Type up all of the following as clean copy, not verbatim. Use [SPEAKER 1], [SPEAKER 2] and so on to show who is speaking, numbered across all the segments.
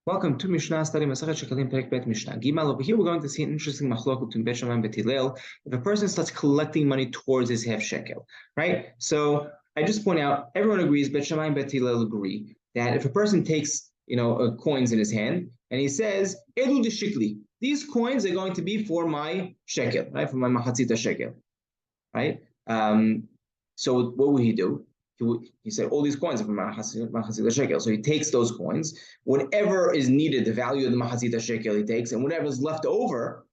[SPEAKER 1] Welcome to Mishna study Masachet Shekalim Perek Bet Mishna Gimal. Over here, we're going to see an interesting machlok between Bet Shammai and Bet Hillel. If a person starts collecting money towards his half shekel, right? So I just point out, everyone agrees, Bet Shammai and Bet Hillel agree that if a person takes, coins in his hand and he says, "Elu de shikli," these coins are going to be for my shekel, right? For my mahatzita shekel, right? So what will he do? He said, all these coins are from Mahazita Shekel. So he takes those coins, whatever is needed, the value of the Mahazita Shekel he takes, and whatever is left over,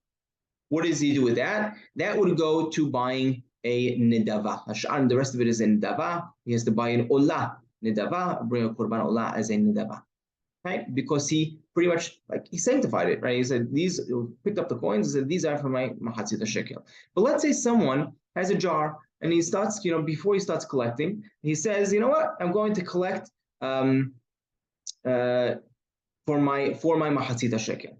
[SPEAKER 1] what does he do with that? That would go to buying a nidava. And the rest of it is a nidava. He has to buy an olah nidava, bring a korban olah as a nidava, right? Because he pretty much, he sanctified it, right? He said, picked up the coins, he said, these are for my Mahazita Shekel. But let's say someone has a jar, and he starts, before he starts collecting, he says, you know what, I'm going to collect for my mahatzita shekel.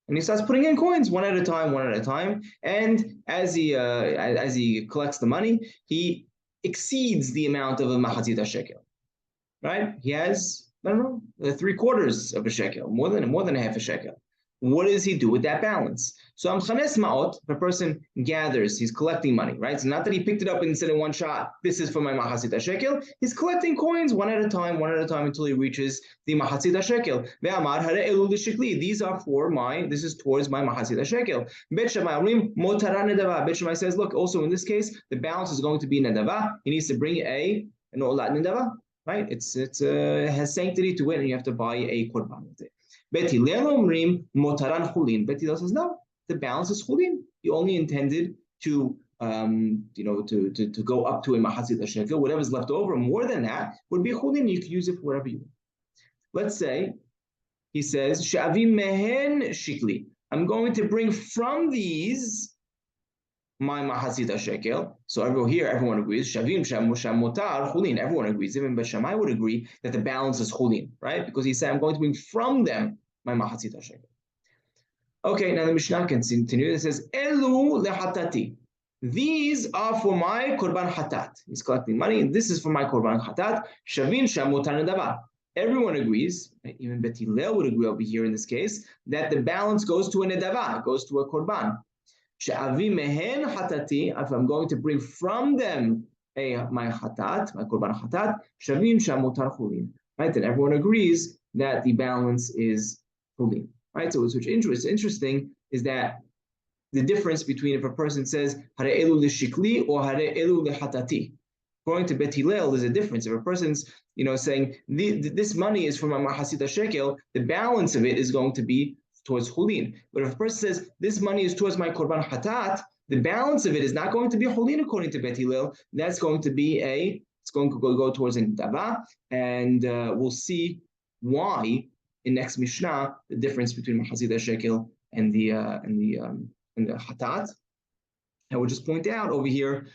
[SPEAKER 1] And he starts putting in coins one at a time. And as he collects the money, he exceeds the amount of a mahatzita shekel, right? He has, I don't know, 3/4 of a shekel, more than a half a shekel. What does he do with that balance? So Amchanes Ma'ot, if a person gathers, he's collecting money, right? So not that he picked it up and said in one shot, this is for my Mahatzita Shekel. He's collecting coins one at a time until he reaches the Mahatzita Shekel. These are this is towards my Mahatzita Shekel. Bet Shammai says, look, also in this case, the balance is going to be Nadava. He needs to bring an Olat Nadava, right? It has sanctity to it, and you have to buy a Korban with it. Bet Hillel omrim motaran chulin. Bet Hillel says no, the balance is chulin. He only intended to go up to a mahatzit shekel. Whatever's left over, more than that, would be chulin. You could use it for whatever you want. Let's say he says shavim mehen shikli. I'm going to bring from these my mahatzit shekel. So everyone agrees. Shavim motar chulin. Everyone agrees. Even Bet Shammai would agree that the balance is chulin, right? Because he said, I'm going to bring from them my mahatzit shekel. Okay, now the Mishnah can continue. It says, Elu lehatati. These are for my korban hatat. He's collecting money, and this is for my korban hatat. Shavin shamotar nedava. Everyone agrees, even Bet Hillel would agree over here in this case, that the balance goes to a nedava, goes to a korban. She'avi mehen hatati. If I'm going to bring from them my hatat, my korban hatat, shavim shamotar chulin. Right, then everyone agrees that the balance is chulin. Right, so what's interesting is that the difference between if a person says hare elu leshikli or hare elu lehatati. According to Bet Hillel, there's a difference. If a person's saying this money is from my mahasita shekel, the balance of it is going to be towards chulin. But if a person says this money is towards my korban hatat, the balance of it is not going to be chulin according to Bet Hillel. That's going to be it's going to go towards a nidava, and we'll see why in next Mishnah the difference between Mahazita Shekel and the Hatat. And we'll just point out over here,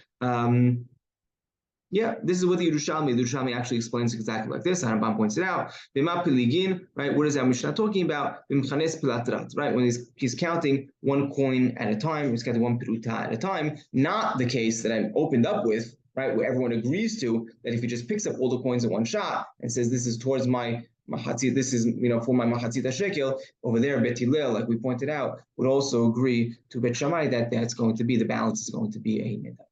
[SPEAKER 1] this is what the Yerushalmi actually explains exactly like this. Harambam points it out. Right? What is our Mishnah talking about? Right? When he's counting one coin at a time, he's counting one piruta at a time. Not the case that I opened up with, right? Where everyone agrees to that if he just picks up all the coins in one shot and says this is towards my mahatzit, this is for my mahatzita shekel. Over there, Bet Hillel, like we pointed out, would also agree to Bet Shammai that that's going to be the balance is going to be a nidava.